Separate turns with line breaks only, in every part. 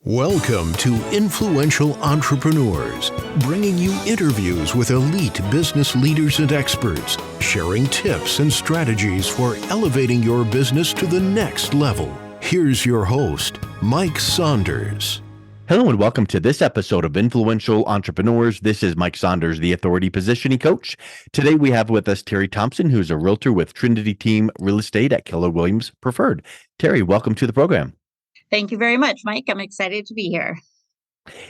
Welcome to Influential Entrepreneurs, bringing you interviews with elite business leaders and experts, sharing tips and strategies for elevating your business to the next level. Here's your host, Mike Saunders.
Hello and welcome to this episode of Influential Entrepreneurs. This is Mike Saunders, the Authority Positioning Coach. Today we have with us Terri Thompson, who's a realtor with Trinity Team Real Estate at Keller Williams Preferred. Terri, welcome to the program.
Thank you very much, Mike. I'm excited to be here.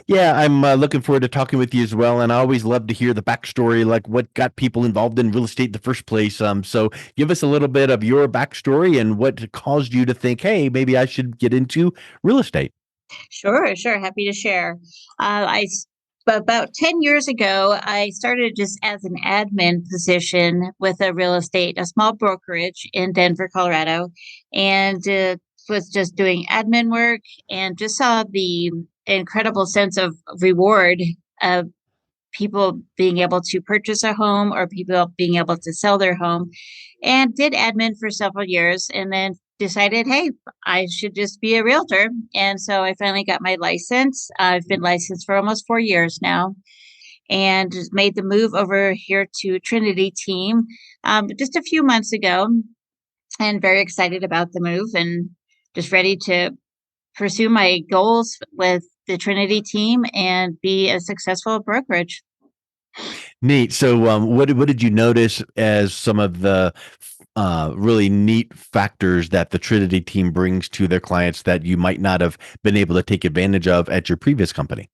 Yeah, I'm looking forward to talking with you as well. And I always love to hear the backstory, like what got people involved in real estate in the first place. So give us a little bit of your backstory and what caused you to think, hey, maybe I should get into real estate.
Sure. Happy to share. About 10 years ago, I started just as an admin position with a small brokerage in Denver, Colorado, and was just doing admin work and just saw the incredible sense of reward of people being able to purchase a home or people being able to sell their home, and did admin for several years and then decided, hey, I should just be a realtor. And so I finally got my license. I've been licensed for almost 4 years now and made the move over here to Trinity Team just a few months ago, and very excited about the move and just ready to pursue my goals with the Trinity Team and be a successful brokerage.
Neat. So what did you notice as some of the really neat factors that the Trinity Team brings to their clients that you might not have been able to take advantage of at your previous company?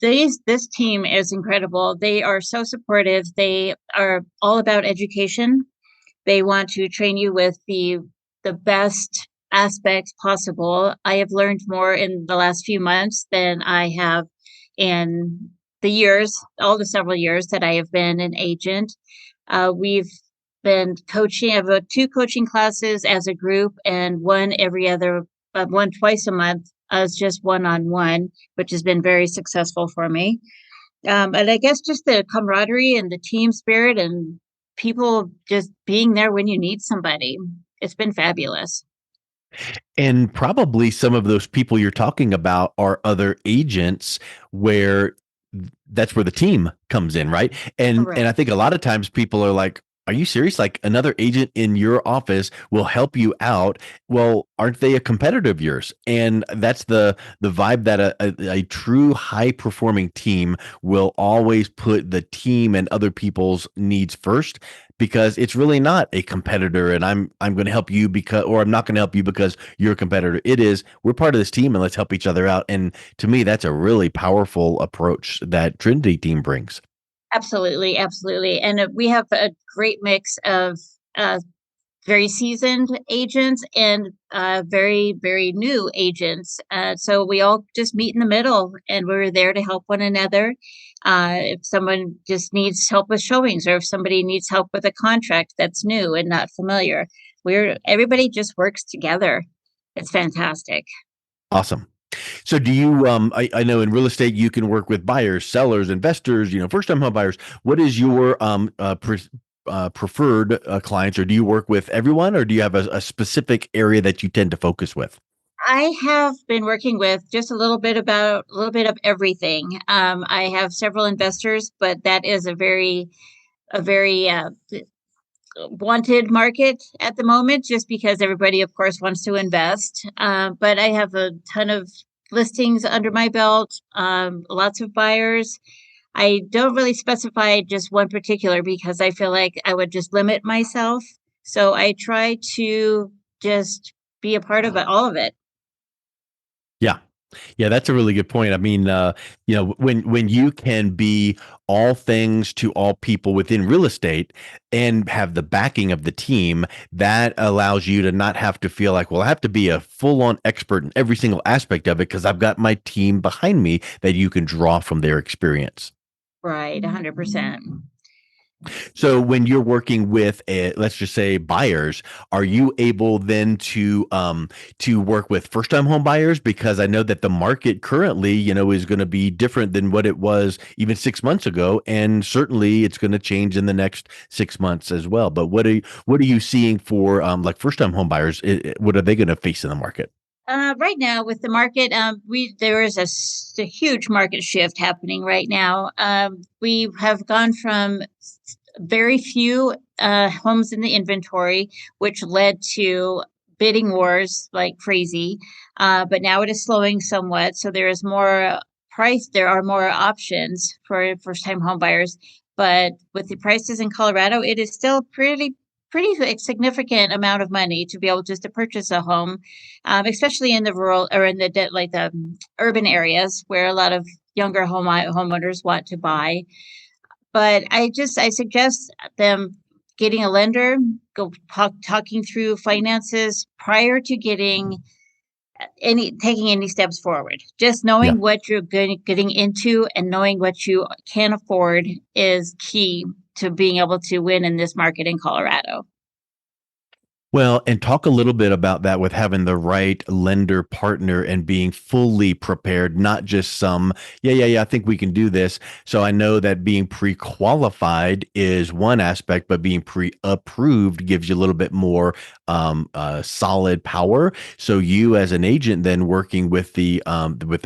This team is incredible. They are so supportive. They are all about education. They want to train you with the best aspects possible. I have learned more in the last few months than I have in all the several years that I have been an agent. We've been coaching. I have 2 coaching classes as a group and one twice a month as just one-on-one, which has been very successful for me. And I guess just the camaraderie and the team spirit and people just being there when you need somebody. It's been fabulous.
And probably some of those people you're talking about are other agents where that's where the team comes in, right? And
Correct.
I think a lot of times people are like, are you serious? Like another agent in your office will help you out. Well, aren't they a competitor of yours? And that's the vibe that a true high performing team will always put the team and other people's needs first, because it's really not a competitor and I'm going to help you or I'm not going to help you because you're a competitor. It is, we're part of this team and let's help each other out. And to me, that's a really powerful approach that Trinity Team brings.
Absolutely. And we have a great mix of very seasoned agents and very, very new agents. So we all just meet in the middle and we're there to help one another. If someone just needs help with showings or if somebody needs help with a contract that's new and not familiar, everybody just works together. It's fantastic.
Awesome. So do you, I know in real estate, you can work with buyers, sellers, investors, first-time home buyers. What is your preferred clients, or do you work with everyone, or do you have a specific area that you tend to focus with?
I have been working with just a little bit of everything. I have several investors, but that is a very wanted market at the moment, just because everybody, of course, wants to invest. But I have a ton of listings under my belt, lots of buyers. I don't really specify just one particular because I feel like I would just limit myself. So I try to just be a part of all of it.
Yeah. Yeah, that's a really good point. I mean, when you can be all things to all people within real estate and have the backing of the team, that allows you to not have to feel like, well, I have to be a full-on expert in every single aspect of it because I've got my team behind me that you can draw from their experience.
Right, 100%.
So when you're working with, let's just say buyers, are you able then to work with first-time home buyers? Because I know that the market currently, is going to be different than what it was even 6 months ago, and certainly it's going to change in the next 6 months as well. But what are you seeing for like first-time home buyers? What are they going to face in the market?
Right now, with the market, there is a huge market shift happening right now. We have gone from very few homes in the inventory, which led to bidding wars like crazy. But now it is slowing somewhat, so there is more price. There are more options for first-time home buyers. But with the prices in Colorado, it is still pretty significant amount of money to be able just to purchase a home, especially in the rural or in the urban areas where a lot of younger homeowners want to buy. But I suggest them getting a lender, talking through finances prior to taking any steps forward. Just
Yeah.
knowing what you're getting into and knowing what you can afford is key to being able to win in this market in Colorado.
Well, and talk a little bit about that with having the right lender partner and being fully prepared, not just some, yeah, I think we can do this. So I know that being pre-qualified is one aspect, but being pre-approved gives you a little bit more solid power. So you as an agent then working with the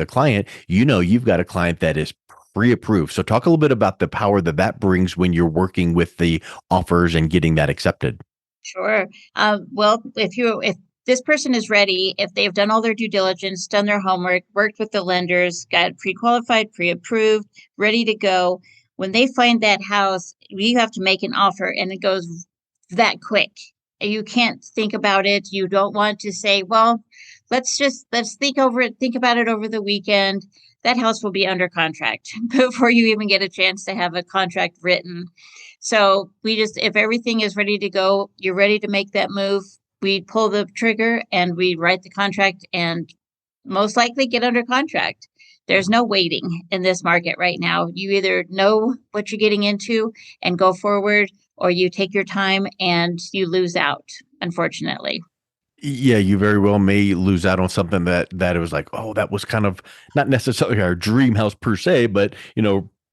client, you've got a client that is pre-approved. So talk a little bit about the power that brings when you're working with the offers and getting that accepted.
Sure. Well, if this person is ready, if they've done all their due diligence, done their homework, worked with the lenders, got pre-qualified, pre-approved, ready to go, when they find that house, you have to make an offer, and it goes that quick. You can't think about it. You don't want to say, "Well, let's think about it over the weekend." That house will be under contract before you even get a chance to have a contract written. So if everything is ready to go, you're ready to make that move, we pull the trigger and we write the contract and most likely get under contract. There's no waiting in this market right now. You either know what you're getting into and go forward, or you take your time and you lose out, unfortunately.
Yeah, you very well may lose out on something that it was like, oh, that was kind of not necessarily our dream house per se, but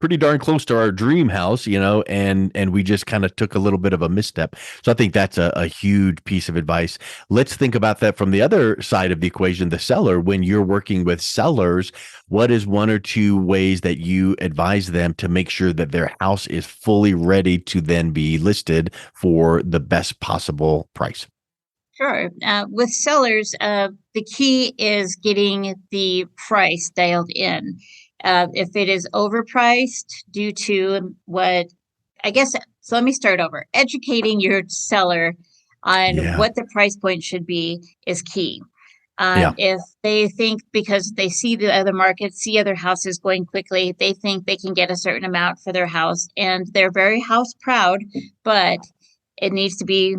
pretty darn close to our dream house, and we just kind of took a little bit of a misstep. So I think that's a huge piece of advice. Let's think about that from the other side of the equation, the seller. When you're working with sellers, what is one or two ways that you advise them to make sure that their house is fully ready to then be listed for the best possible price?
Sure. With sellers, the key is getting the price dialed in. If it is overpriced due to what, I guess, so let me start over. Educating your seller on
Yeah.
what the price point should be is key.
Yeah.
If they think because they see the other markets, see other houses going quickly, they think they can get a certain amount for their house and they're very house proud, but it needs to be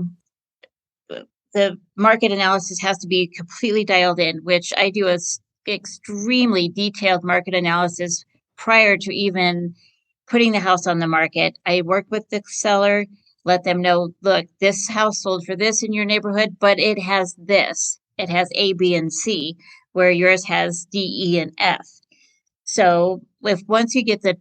the market analysis has to be completely dialed in, which I do a extremely detailed market analysis prior to even putting the house on the market. I work with the seller, let them know, look, this house sold for this in your neighborhood, but it has this. It has A, B, and C, where yours has D, E, and F. So if once you get the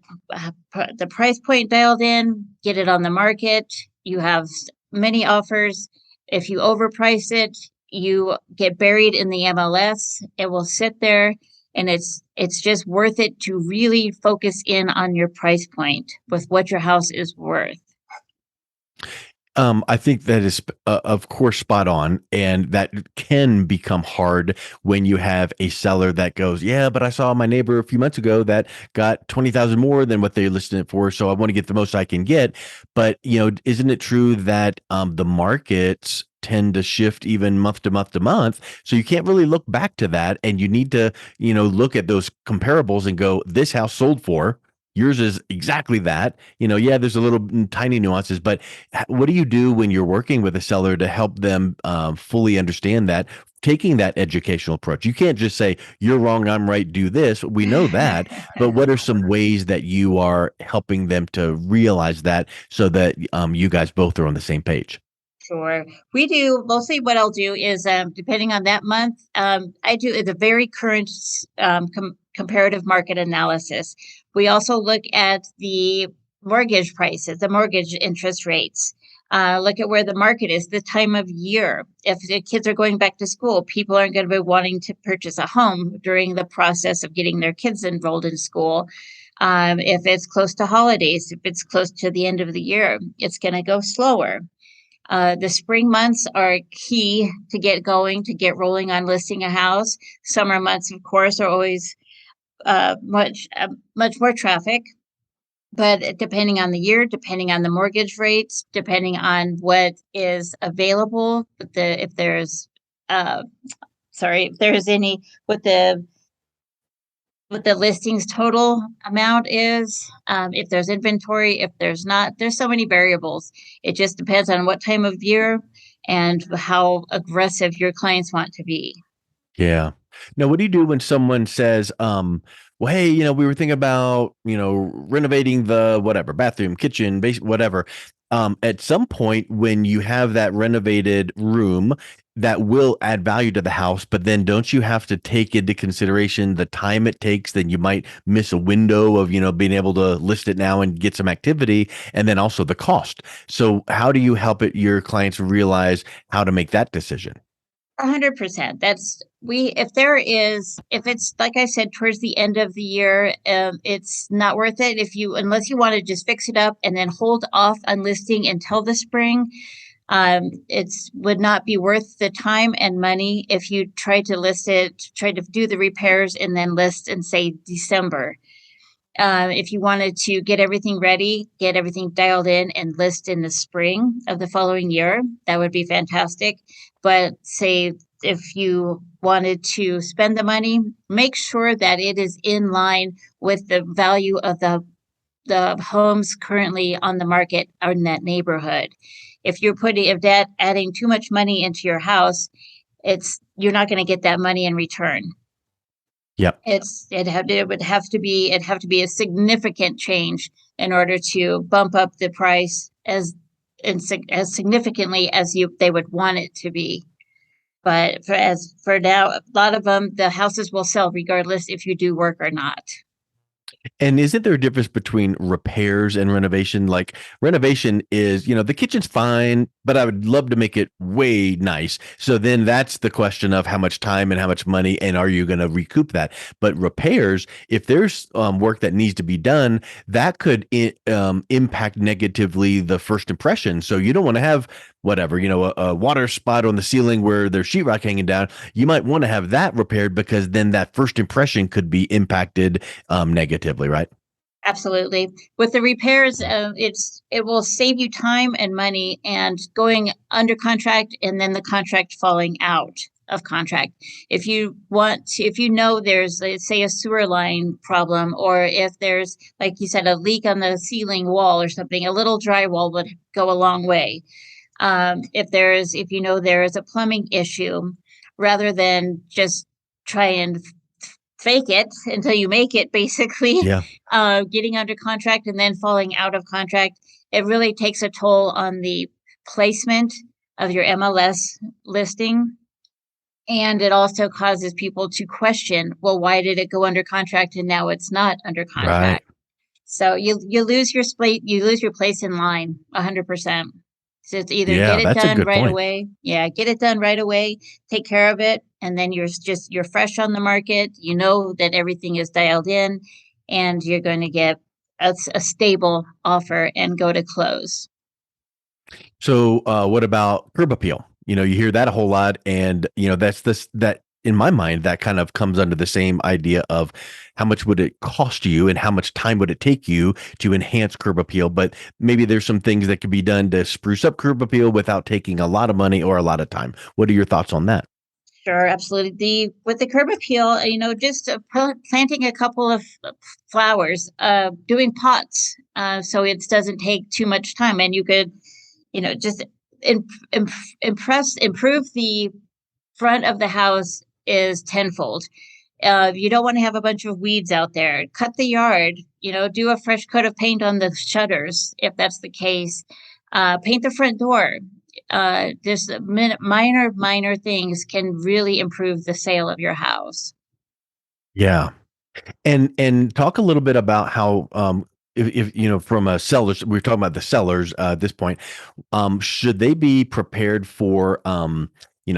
price point dialed in, get it on the market, you have many offers. If you overprice it, you get buried in the MLS. It will sit there, and it's just worth it to really focus in on your price point with what your house is worth.
I think that is, of course, spot on, and that can become hard when you have a seller that goes, "Yeah, but I saw my neighbor a few months ago that got 20,000 more than what they listed it for, so I want to get the most I can get." But isn't it true that the markets tend to shift even month to month to month, so you can't really look back to that, and you need to look at those comparables and go, "This house sold for." Yours is exactly that. Yeah, there's a little tiny nuances, but what do you do when you're working with a seller to help them fully understand that, taking that educational approach? You can't just say, you're wrong, I'm right, do this. We know that. But what are some ways that you are helping them to realize that so that you guys both are on the same page?
Sure. We do mostly what I'll do is, depending on that month, I do the very current comparative market analysis. We also look at the mortgage prices, the mortgage interest rates. Look at where the market is, the time of year. If the kids are going back to school, people aren't going to be wanting to purchase a home during the process of getting their kids enrolled in school. If it's close to holidays, if it's close to the end of the year, it's going to go slower. The spring months are key to get going, to get rolling on listing a house. Summer months, of course, are always much more traffic. But depending on the year, depending on the mortgage rates, depending on what is available, if there's if there's any what the listings total amount is, if there's inventory, if there's not, there's so many variables. It just depends on what time of year and how aggressive your clients want to be.
Yeah. Now, what do you do when someone says, well, hey, we were thinking about, renovating the whatever, bathroom, kitchen, base, whatever. At some point when you have that renovated room that will add value to the house, but then don't you have to take into consideration the time it takes? Then you might miss a window of, being able to list it now and get some activity, and then also the cost. So how do you help your clients realize how to make that decision?
100%. If it's like I said, towards the end of the year, it's not worth it unless you want to just fix it up and then hold off on listing until the spring. It's would not be worth the time and money if you try to do the repairs and then list in, say, December. If you wanted to get everything ready, get everything dialed in and list in the spring of the following year, that would be fantastic. But say if you wanted to spend the money, make sure that it is in line with the value of the homes currently on the market or in that neighborhood. If that adding too much money into your house, you're not going to get that money in return.
Yep.
It'd have to be a significant change in order to bump up the price as significantly as they would want it to be. But for now, a lot of them, the houses will sell regardless if you do work or not.
And isn't there a difference between repairs and renovation? Like renovation is, the kitchen's fine, but I would love to make it way nice. So then that's the question of how much time and how much money, and are you going to recoup that? But repairs, if there's work that needs to be done, that could impact negatively the first impression. So you don't want to have whatever, a water spot on the ceiling where there's sheetrock hanging down. You might want to have that repaired because then that first impression could be impacted negatively, right?
Absolutely. With the repairs, it will save you time and money and going under contract and then the contract falling out of contract. If you know there's, say, a sewer line problem, or if there's, like you said, a leak on the ceiling wall or something, a little drywall would go a long way. If you know there is a plumbing issue, rather than just try and fake it until you make it, basically,
Yeah.
getting under contract and then falling out of contract, it really takes a toll on the placement of your MLS listing. And it also causes people to question, well, why did it go under contract and now it's not under
Right.
contract? So you lose your place in line 100%. So it's either get
Yeah,
it
that's a
done
good
right
point.
away. Yeah, get it done right away, take care of it, and then you're fresh on the market. You know that everything is dialed in, and you're going to get a stable offer and go to close.
So, what about curb appeal? You hear that a whole lot, and that in my mind that kind of comes under the same idea of how much would it cost you and how much time would it take you to enhance curb appeal. But maybe there's some things that could be done to spruce up curb appeal without taking a lot of money or a lot of time. What are your thoughts on that?
Sure, absolutely. With the curb appeal, just planting a couple of flowers, doing pots, so it doesn't take too much time, and you could, just im- im- improve the front of the house is tenfold. You don't want to have a bunch of weeds out there. Cut the yard. Do a fresh coat of paint on the shutters if that's the case. Paint the front door. Just minor things can really improve the sale of your house.
Yeah. And talk a little bit about how if from a seller's, we're talking about the sellers at this point, should they be prepared for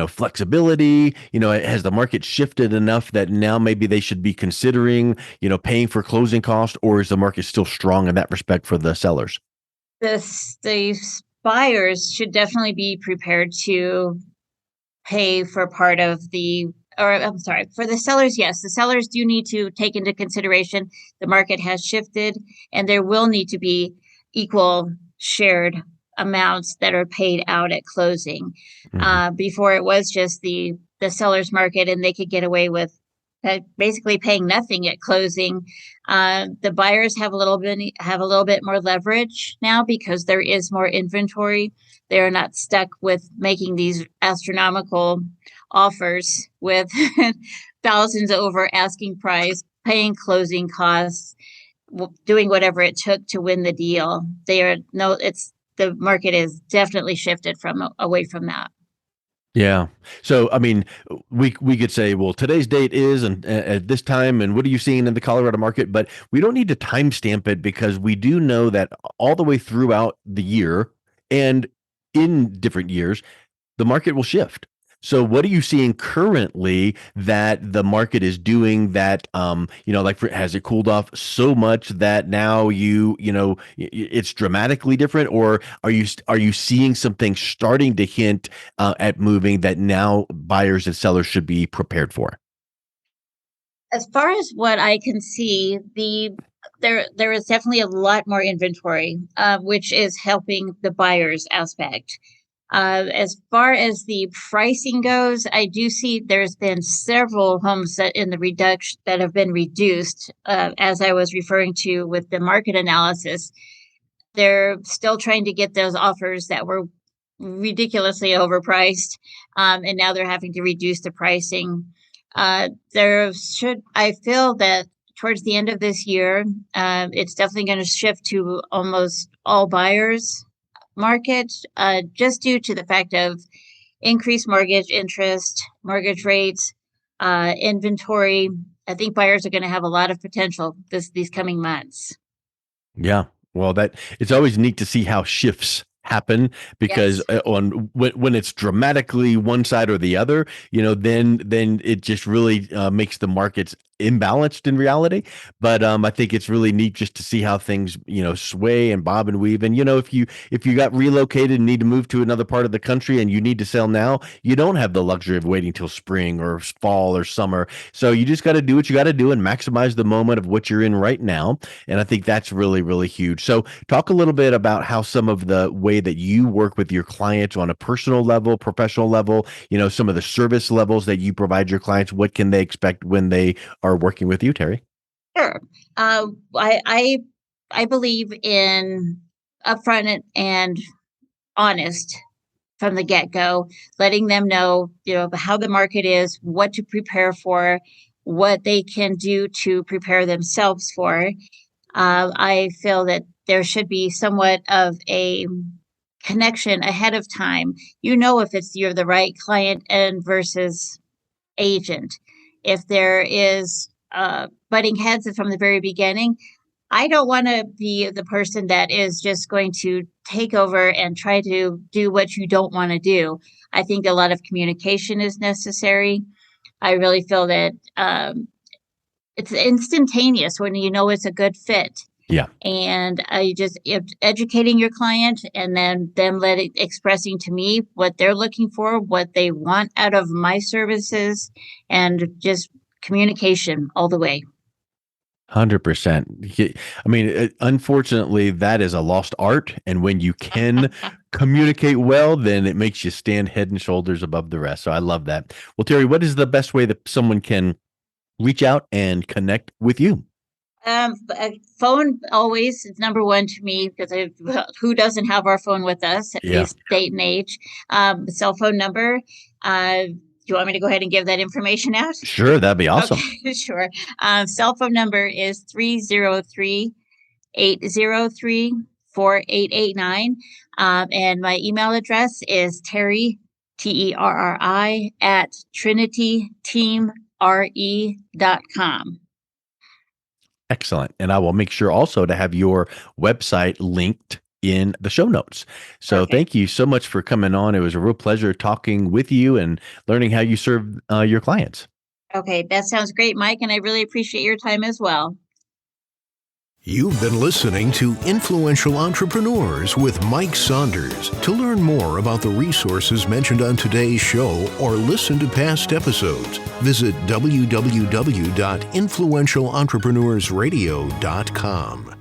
flexibility? Has the market shifted enough that now maybe they should be considering paying for closing costs, or is the market still strong in that respect for the sellers?
The buyers should definitely be prepared to pay for part of the, or I'm sorry, for the sellers, yes, the sellers do need to take into consideration the market has shifted and there will need to be equal shared amounts that are paid out at closing.
Mhm.
Before it was just the seller's market and they could get away with basically paying nothing at closing. The buyers have a little bit more leverage now because there is more inventory. They're not stuck with making these astronomical offers with thousands over asking price, paying closing costs, doing whatever it took to win the deal. The market is definitely shifted from away from that.
Yeah. So, I mean, we could say, well, today's date is and at this time, and what are you seeing in the Colorado market? But we don't need to timestamp it because we do know that all the way throughout the year and in different years, the market will shift. So what are you seeing currently that the market is doing that, has it cooled off so much that now it's dramatically different, or are you seeing something starting to hint at moving that now buyers and sellers should be prepared for?
As far as what I can see, there is definitely a lot more inventory, which is helping the buyers aspect. As far as the pricing goes, I do see there's been several homes that have been reduced. As I was referring to with the market analysis, they're still trying to get those offers that were ridiculously overpriced, and now they're having to reduce the pricing. I feel that towards the end of this year, it's definitely going to shift to almost all buyers market, just due to the fact of increased mortgage interest, mortgage rates, inventory. I think buyers are going to have a lot of potential these coming months.
Yeah. Well, that it's always neat to see how shifts happen because
Yes.
on when it's dramatically one side or the other, then it just really makes the markets imbalanced in reality. But I think it's really neat just to see how things sway and bob and weave. And if you got relocated and need to move to another part of the country and you need to sell now, you don't have the luxury of waiting till spring or fall or summer. So you just got to do what you got to do and maximize the moment of what you're in right now. And I think that's really, really huge. So, talk a little bit about how some of the way that you work with your clients on a personal level, professional level, some of the service levels that you provide your clients. What can they expect when they are working with you, Terry?
Sure. I believe in upfront and honest from the get go, letting them know, how the market is, what to prepare for, what they can do to prepare themselves for. I feel that there should be somewhat of a connection ahead of time. If you're the right client and versus agent. If there is butting heads from the very beginning, I don't want to be the person that is just going to take over and try to do what you don't want to do. I think a lot of communication is necessary. I really feel that it's instantaneous when it's a good fit.
Yeah.
And I just educating your client and then them expressing to me what they're looking for, what they want out of my services, and just communication all the way.
100%. I mean, unfortunately, that is a lost art. And when you can communicate well, then it makes you stand head and shoulders above the rest. So I love that. Well, Terry, what is the best way that someone can reach out and connect with you?
Phone always is number one to me because who doesn't have our phone with us at
Yeah,
this date and age? Cell phone number. Do you want me to go ahead and give that information out?
sure. That'd be awesome.
Okay, sure. Cell phone number is 303-803-4889. And my email address is Terri, Terri, at trinityteamre.com.
Excellent. And I will make sure also to have your website linked in the show notes. So
Okay.
thank you so much for coming on. It was a real pleasure talking with you and learning how you serve your clients.
Okay. That sounds great, Mike. And I really appreciate your time as well.
You've been listening to Influential Entrepreneurs with Mike Saunders. To learn more about the resources mentioned on today's show or listen to past episodes, visit www.influentialentrepreneurssradio.com.